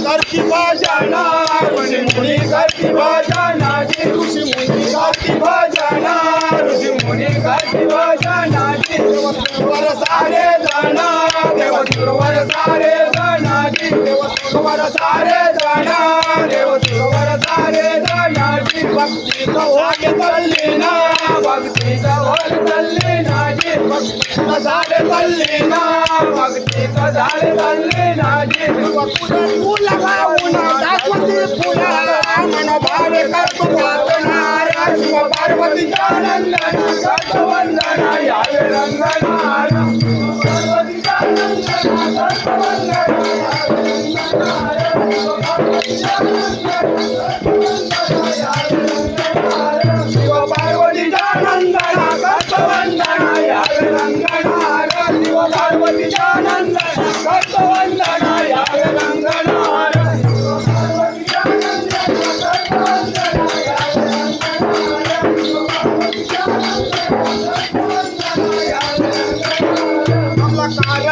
करती भजना ऋषी मुनी करती भजना ऋषी मुनी करती भजना ऋषी मुनी करती भजना देवसुरवर सारे जण देवसुरवर सारे जण देवसुरवर सारे जण देवसुरवर सारे जण भक्तीचा ओघ चालली ना भक्तीचा ओघ चालली ना भक्तीचा झाले चालली ना भक्तीचा झाले चालली ना फुला गाऊन दाखवते फुला मनोभावे करतो प्रार्थना शिव पार्वतीच्या नंदना करतो वंदना यावे रंगना पार्वतीच्या नंदना करतो वंदना शिव पार्वतीच्या नंदना करतो वंदना यावे रंगना शिव पार्वतीच्या नंदना करतो वंदना यावे रंगना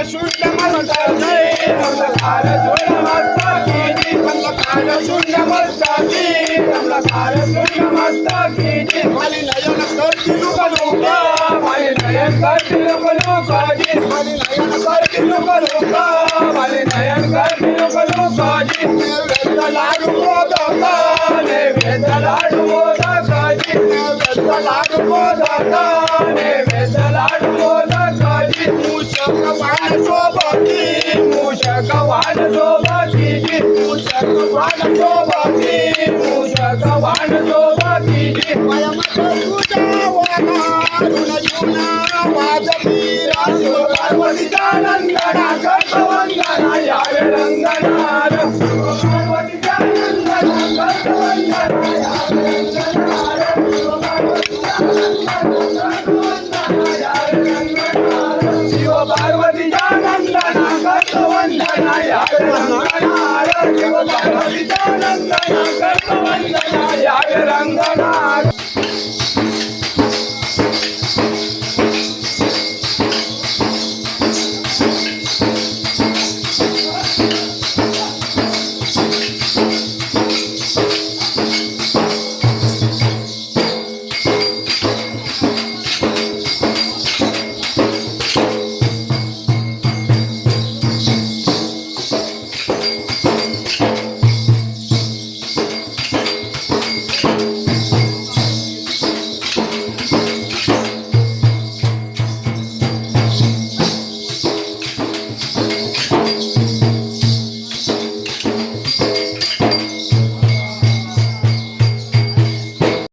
शुद्ध मस्तकी नमस्कार शुद्ध मस्तकी नमस्कार शुद्ध मस्तकी नमस्कार शुद्ध मस्तकी माली नयन करती लोक माली नयन करती लोक माली नयन करती लोक माली नयन करती लोक नैवेद्य लाडू मोदक नैवेद्य लाडू मोदक नैवेद्य लाडू मोदक नैवेद्य लाडू मोदक मूषक वाहन सोबती मूषक वाहन सोबती मूषक वाहन सोबती मूषक वाहन सोबती शिव पार्वतीच्या नंदना करतो वंदना यावे रंगना पार्वतीच्या नंदना करतो वंदना यावे रंगना शिव पार्वतीच्या नंदना करतो वंदना यावे रंगना शिव पार्वतीच्या नंदना करतो वंदना यावे रंगना